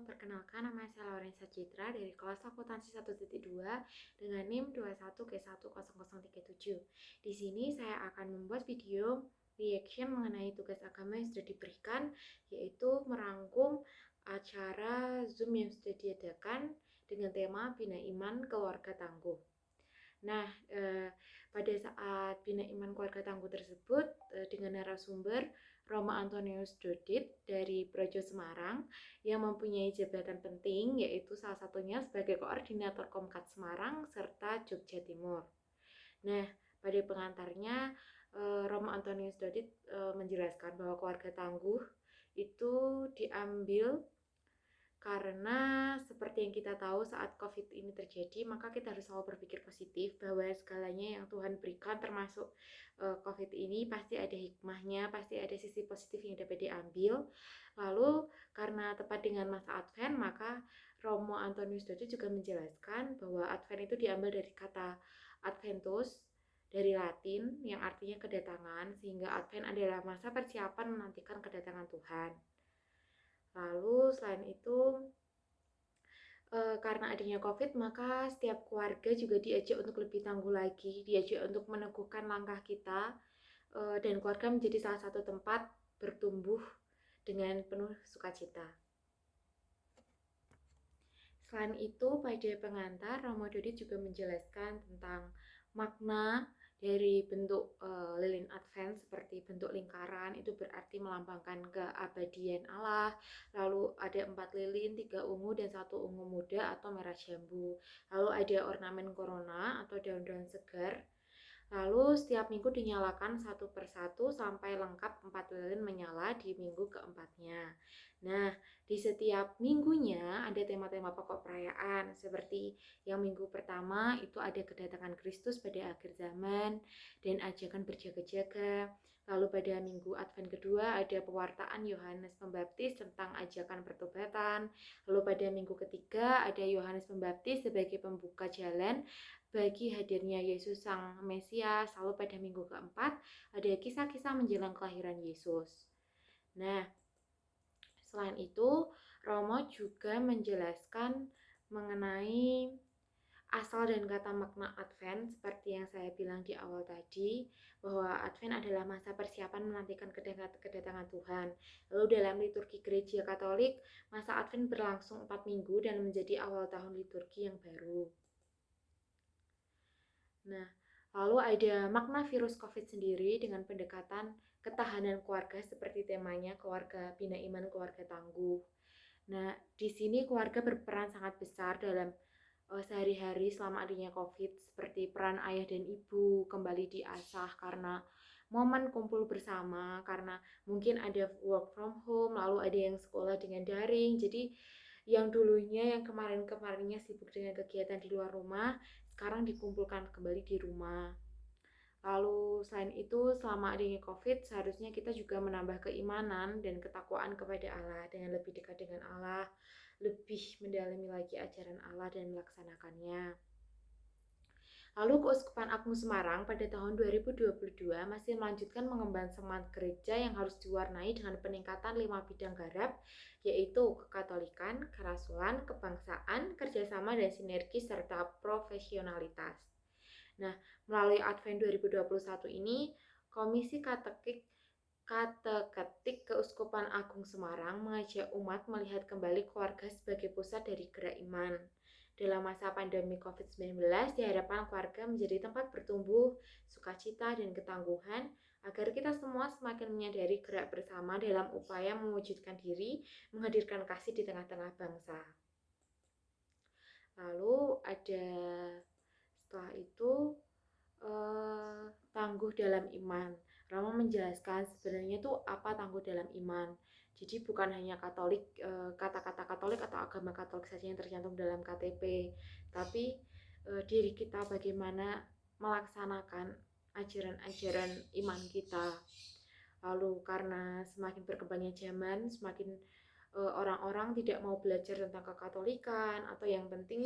perkenalkan nama saya Laurensa Citra dari kelas akuntansi 1.2 dengan NIM 21G10037. Di sini saya akan membuat video reaction mengenai tugas agama yang sudah diberikan, yaitu merangkum acara Zoom yang sudah diadakan dengan tema Bina Iman Keluarga Tangguh. Nah, pada saat Bina Iman Keluarga Tangguh tersebut dengan narasumber Roma Antonius Dodit dari Projo Semarang yang mempunyai jabatan penting, yaitu salah satunya sebagai koordinator Komkat Semarang serta Jogja Timur. Nah, pada pengantarnya Roma Antonius Dodit menjelaskan bahwa keluarga tangguh itu diambil karena seperti yang kita tahu saat COVID ini terjadi, maka kita harus selalu berpikir positif bahwa segalanya yang Tuhan berikan termasuk COVID ini pasti ada hikmahnya, pasti ada sisi positif yang dapat diambil. Lalu karena tepat dengan masa Advent, maka Romo Antonius Dodit juga menjelaskan bahwa Advent itu diambil dari kata Adventus dari Latin yang artinya kedatangan, sehingga Advent adalah masa persiapan menantikan kedatangan Tuhan. Lalu selain itu karena adanya COVID, maka setiap keluarga juga diajak untuk lebih tangguh lagi, diajak untuk meneguhkan langkah kita, dan keluarga menjadi salah satu tempat bertumbuh dengan penuh sukacita. Selain itu, pada pengantar, Romo Dodit juga menjelaskan tentang makna dari bentuk lilin Advent seperti bentuk lingkaran, itu berarti melambangkan keabadian Allah. Lalu ada 4 lilin, 3 ungu dan 1 ungu muda atau merah jambu. Lalu ada ornamen corona atau daun-daun segar. Lalu setiap minggu dinyalakan satu persatu sampai lengkap 4 lilin menyala di minggu keempatnya. Nah, di setiap minggunya ada tema-tema pokok perayaan, seperti yang minggu pertama itu ada kedatangan Kristus pada akhir zaman dan ajakan berjaga-jaga. Lalu pada minggu Advent kedua ada pewartaan Yohanes Pembaptis tentang ajakan pertobatan. Lalu pada minggu ketiga ada Yohanes Pembaptis sebagai pembuka jalan bagi hadirnya Yesus Sang Mesias. Lalu pada minggu keempat ada kisah-kisah menjelang kelahiran Yesus. Nah, selain itu, Romo juga menjelaskan mengenai asal dan kata makna Advent seperti yang saya bilang di awal tadi, bahwa Advent adalah masa persiapan menantikan kedatangan Tuhan. Lalu dalam liturgi Gereja Katolik, masa Advent berlangsung 4 minggu dan menjadi awal tahun liturgi yang baru. Nah, lalu ada makna virus COVID sendiri dengan pendekatan ketahanan keluarga seperti temanya keluarga Bina Iman Keluarga Tangguh. Nah, di sini keluarga berperan sangat besar dalam sehari-hari selama adanya COVID, seperti peran ayah dan ibu kembali diasah karena momen kumpul bersama, karena mungkin ada work from home, lalu ada yang sekolah dengan daring. Jadi yang dulunya yang kemarin-kemarinnya sibuk dengan kegiatan di luar rumah, sekarang dikumpulkan kembali di rumah. Lalu selain itu, selama adanya COVID, seharusnya kita juga menambah keimanan dan ketakwaan kepada Allah dengan lebih dekat dengan Allah, lebih mendalami lagi ajaran Allah dan melaksanakannya. Lalu Keuskupan Agung Semarang pada tahun 2022 masih melanjutkan mengemban semangat gereja yang harus diwarnai dengan peningkatan 5 bidang garap, yaitu kekatolikan, kerasulan, kebangsaan, kerjasama dan sinergi serta profesionalitas. Nah, melalui Advent 2021 ini, Komisi Kateketik Keuskupan Agung Semarang mengajak umat melihat kembali keluarga sebagai pusat dari gerak iman. Dalam masa pandemi COVID-19, diharapkan keluarga menjadi tempat bertumbuh, sukacita, dan ketangguhan, agar kita semua semakin menyadari gerak bersama dalam upaya mewujudkan diri, menghadirkan kasih di tengah-tengah bangsa. Lalu ada setelah itu tangguh dalam iman. Romo menjelaskan sebenarnya itu apa tangguh dalam iman. Jadi bukan hanya Katolik, kata-kata Katolik atau agama Katolik saja yang tercantum dalam KTP, tapi diri kita bagaimana melaksanakan ajaran-ajaran iman kita. Lalu karena semakin berkembangnya zaman, semakin orang-orang tidak mau belajar tentang kekatolikan, atau yang penting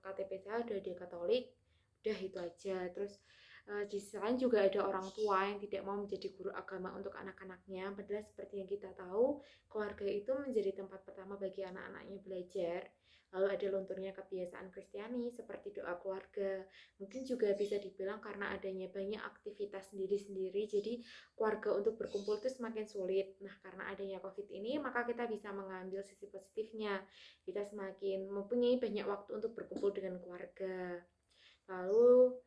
KTP saya udah di Katolik, udah itu aja. Terus Di sisi lain juga ada orang tua yang tidak mau menjadi guru agama untuk anak-anaknya, padahal seperti yang kita tahu, keluarga itu menjadi tempat pertama bagi anak-anaknya belajar. Lalu ada lunturnya kebiasaan Kristiani seperti doa keluarga. Mungkin juga bisa dibilang karena adanya banyak aktivitas sendiri-sendiri, jadi keluarga untuk berkumpul itu semakin sulit. Nah, karena adanya COVID ini, maka kita bisa mengambil sisi positifnya. Kita semakin mempunyai banyak waktu untuk berkumpul dengan keluarga. Lalu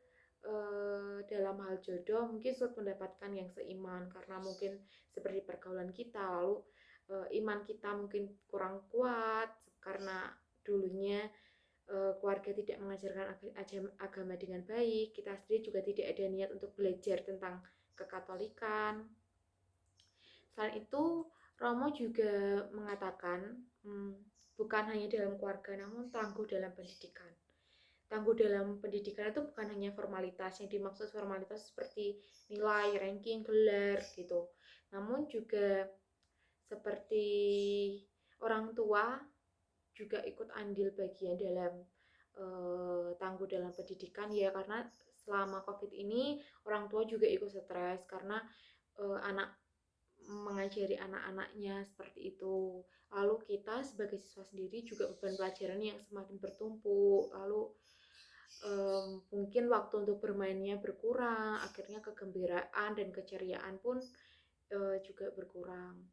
dalam hal jodoh mungkin sulit mendapatkan yang seiman karena mungkin seperti pergaulan kita, lalu iman kita mungkin kurang kuat karena dulunya keluarga tidak mengajarkan agama dengan baik, kita sendiri juga tidak ada niat untuk belajar tentang kekatolikan. Selain itu, Romo juga mengatakan, bukan hanya dalam keluarga namun tangguh dalam pendidikan. Tangguh dalam pendidikan itu bukan hanya formalitas, yang dimaksud formalitas seperti nilai, ranking, gelar gitu. Namun juga seperti orang tua juga ikut andil bagian dalam tangguh dalam pendidikan ya, karena selama COVID ini orang tua juga ikut stres karena anak mengajari anak-anaknya seperti itu. Lalu kita sebagai siswa sendiri juga beban pelajaran yang semakin bertumpuk, lalu mungkin waktu untuk bermainnya berkurang, akhirnya kegembiraan dan keceriaan pun juga berkurang.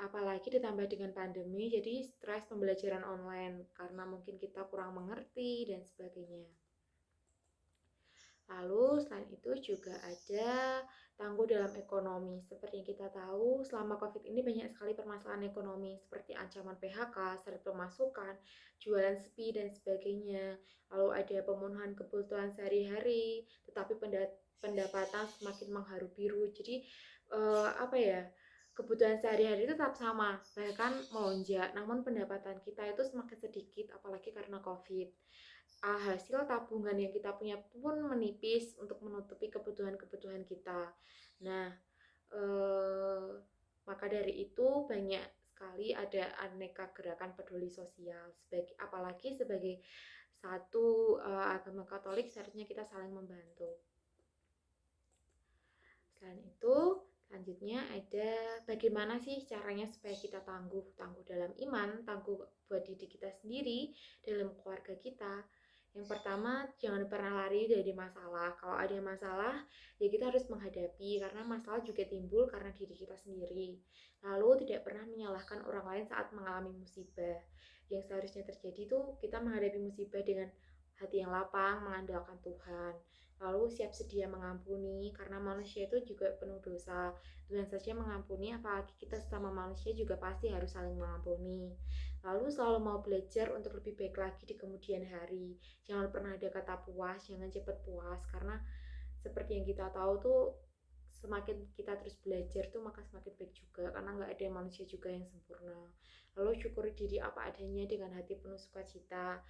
Apalagi ditambah dengan pandemi, jadi stres pembelajaran online karena mungkin kita kurang mengerti dan sebagainya. Lalu selain itu juga ada tangguh dalam ekonomi. Seperti yang kita tahu, selama COVID ini banyak sekali permasalahan ekonomi seperti ancaman PHK, syarat pemasukan, jualan sepi dan sebagainya. Lalu ada pemenuhan kebutuhan sehari-hari, tetapi pendapatan semakin mengharu biru. Jadi kebutuhan sehari-hari itu tetap sama, bahkan melonjak, namun pendapatan kita itu semakin sedikit, apalagi karena COVID. Hasil tabungan yang kita punya pun menipis untuk menutupi kebutuhan-kebutuhan kita. Nah, maka dari itu banyak sekali ada aneka gerakan peduli sosial, apalagi sebagai satu agama Katolik seharusnya kita saling membantu. Selain itu, selanjutnya ada bagaimana sih caranya supaya kita tangguh dalam iman, tangguh buat diri kita sendiri, dalam keluarga kita. Yang pertama, jangan pernah lari dari masalah. Kalau ada masalah, ya kita harus menghadapi, karena masalah juga timbul karena diri kita sendiri. Lalu tidak pernah menyalahkan orang lain saat mengalami musibah. Yang seharusnya terjadi itu kita menghadapi musibah dengan hati yang lapang, mengandalkan Tuhan. Lalu siap sedia mengampuni, karena manusia itu juga penuh dosa. Tuhan saja mengampuni, apalagi kita sesama manusia juga pasti harus saling mengampuni. Lalu selalu mau belajar untuk lebih baik lagi di kemudian hari. Jangan pernah ada kata puas, jangan cepat puas, karena seperti yang kita tahu tuh semakin kita terus belajar tuh maka semakin baik juga, karena nggak ada manusia juga yang sempurna. Lalu syukuri diri apa adanya dengan hati penuh sukacita.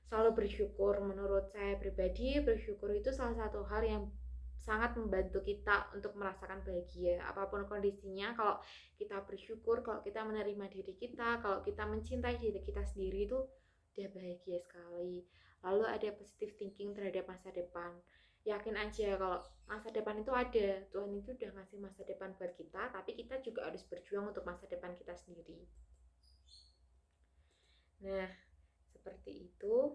Selalu bersyukur, menurut saya pribadi bersyukur itu salah satu hal yang sangat membantu kita untuk merasakan bahagia apapun kondisinya. Kalau kita bersyukur, kalau kita menerima diri kita, kalau kita mencintai diri kita sendiri, itu udah bahagia sekali. Lalu ada positive thinking terhadap masa depan. Yakin aja kalau masa depan itu ada, Tuhan itu udah ngasih masa depan buat kita, tapi kita juga harus berjuang untuk masa depan kita sendiri. Nah, seperti itu.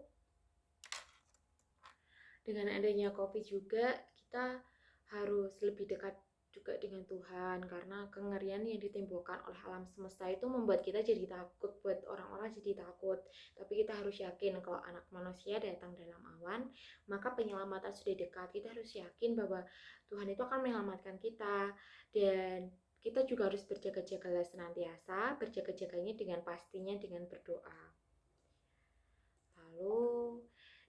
Dengan adanya COVID juga, kita harus lebih dekat juga dengan Tuhan, karena kengerian yang ditimbulkan oleh alam semesta itu membuat kita jadi takut, buat orang-orang jadi takut. Tapi kita harus yakin kalau anak manusia datang dalam awan, maka penyelamatan sudah dekat. Kita harus yakin bahwa Tuhan itu akan menyelamatkan kita, dan kita juga harus berjaga-jagalah senantiasa, berjaga-jaganya dengan pastinya dengan berdoa. Lalu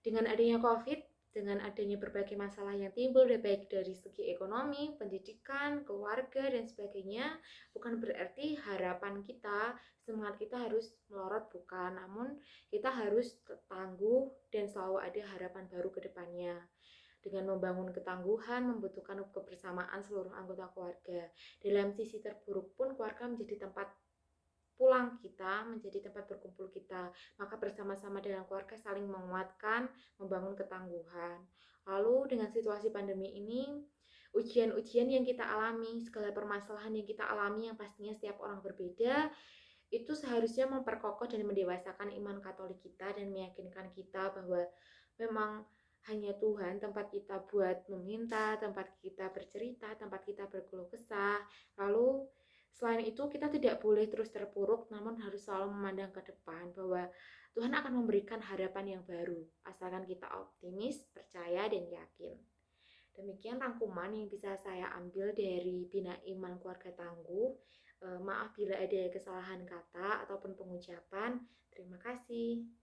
dengan adanya COVID, dengan adanya berbagai masalah yang timbul, baik dari segi ekonomi, pendidikan, keluarga, dan sebagainya, bukan berarti harapan kita, semangat kita harus melorot, bukan. Namun kita harus tangguh dan selalu ada harapan baru ke depannya. Dengan membangun ketangguhan membutuhkan kebersamaan seluruh anggota keluarga. Dalam sisi terburuk pun keluarga menjadi tempat pulang kita, menjadi tempat berkumpul kita, kita. Maka bersama-sama dengan keluarga saling menguatkan, membangun ketangguhan. Lalu dengan situasi pandemi ini, ujian-ujian yang kita alami, segala permasalahan yang kita alami yang pastinya setiap orang berbeda, itu seharusnya memperkokoh dan mendewasakan iman Katolik kita dan meyakinkan kita bahwa memang hanya Tuhan tempat kita buat meminta, tempat kita bercerita, tempat kita berkeluh kesah. Lalu selain itu kita tidak boleh terus terpuruk, namun harus selalu memandang ke depan bahwa Tuhan akan memberikan harapan yang baru, asalkan kita optimis, percaya, dan yakin. Demikian rangkuman yang bisa saya ambil dari Bina Iman Keluarga Tangguh. Maaf bila ada kesalahan kata ataupun pengucapan. Terima kasih.